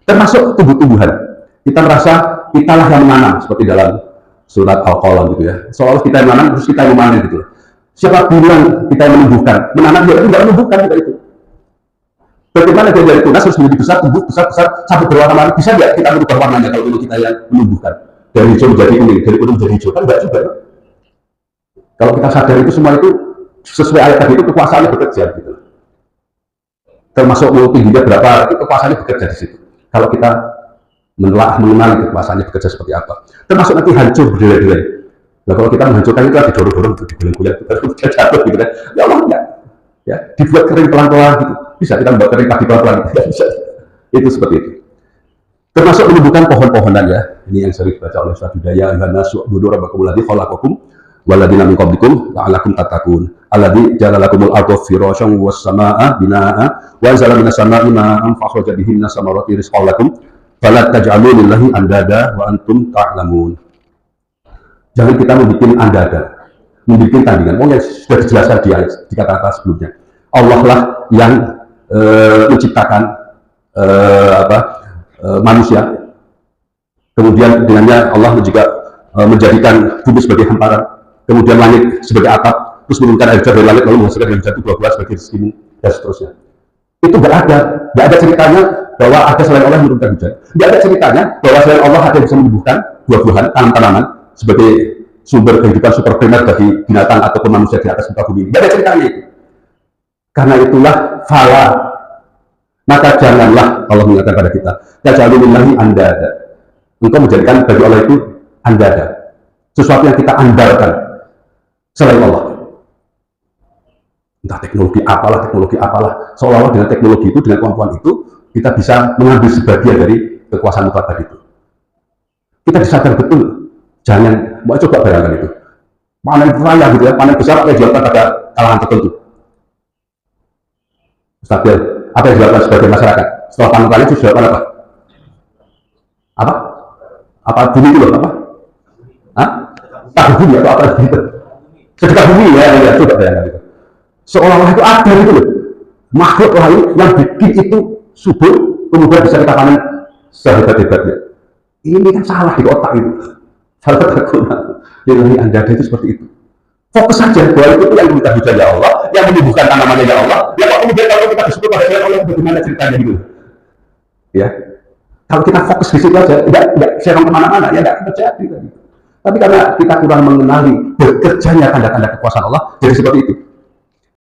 termasuk tumbuh-tumbuhan. Kita merasa kitalah yang menanam, seperti dalam surat Al-Qalam gitu ya. Seolah kita yang menanam, terus kita yang memanen gitu. Siapa bilang kita yang menumbuhkan? Menanam dia itu tidak menumbuhkan juga itu. Bagaimana dia dari tunas harus menjadi besar, tumbuh besar sampai berwarna-warni? Bisa nggak kita merubah warnanya kalau dulu kita yang menumbuhkan? Dari hijau menjadi kuning, dari kuning menjadi hijau, kan enggak juga. Kalau kita sadar itu semua itu sesuai ayat tadi itu kekuasaannya bekerja gitu. Termasuk tingginya berapa, itu kekuasaannya bekerja di situ. Kalau kita mengenali kekuasaannya bekerja seperti apa. Termasuk nanti hancur berdilai-dilai. Nah kalau kita menghancurkan itu didorong-dorong, digulung-guling, kita jatuh gitu kan. Ya Allah enggak. Ya, dibuat kering pelan-pelan gitu. Bisa kita membuat kering padi pelan-pelan gitu. Bisa. Itu seperti itu. Termasuk menumbuhkan pohon-pohonan ya. Ini yang sering dibaca oleh Ustaz Hidayah, Yohana su'budu rabbakum alladzi khalaqakum waladina min qablikum la'allakum tattaqun alladzi ja'ala lakumul arda firasyan was samaa'a binaa'a wa anzala minas samaa'i maa'an fa akhraja bihi minas samarati rizqan lakum fala taj'alu lillahi andada wa antum ta'lamun. Jangan kita membuat andada, membuat tandingan. Oh yang sudah dijelaskan di kata-kata sebelumnya. Allah lah yang menciptakan manusia. Kemudian dengannya Allah juga menjadikan bumi sebagai hamparan, kemudian langit sebagai atap, terus menurunkan air hujan dari langit lalu menghasilkan air hujan buah-buah sebagai rezekimu dan seterusnya. Itu nggak ada ceritanya bahwa ada selain Allah yang menurunkan hujan. Nggak ada ceritanya bahwa selain Allah ada yang bisa menumbuhkan buah-buahan, tanaman-tanaman sebagai sumber kehidupan super primer bagi binatang ataupun manusia di atas muka bumi. Nggak ada ceritanya itu. Karena itulah fala, maka janganlah Allah mengatakan pada kita, taj'alulillahi andada. Engkau menjadikan bagi Allah itu andada, sesuatu yang kita andalkan selain Allah. Entah teknologi apalah, seolah-olah dengan teknologi itu, dengan kemampuan itu, kita bisa mengambil sebagian dari kekuasaan mutlak tadi itu. Kita disadar betul, jangan, mau coba bayangkan itu. Panen raya gitu ya, panen besar apa yang dilakukan pada kalangan tertentu. Stabil, apa yang dilakukan sebagai masyarakat? Setelah panen raya itu dilakukan apa? Apa bumi itu loh, apa? Tak bumi atau apa gitu? Sedekah bumi ya, coba bayangkan itu. Seolah-olah itu ada gitu loh, makhluk lain yang bikin itu subur, kemudian bisa kita panen sehebat-hebatnya. Ini kan salah di otak itu, salah terguna. Jadi andada itu seperti itu. Fokus saja bahwa itu yang kita hujan ya Allah, yang menumbuhkan tanamannya ya Allah. Ya kok kemudian kalau kita disebut pada Allah bagaimana ceritanya gitu? Ya, kalau kita fokus di situ aja, tidak serong kemana-mana, ya tidak terjadi. Tapi karena kita kurang mengenali bekerjanya tanda-tanda kekuasaan Allah, jadi seperti itu.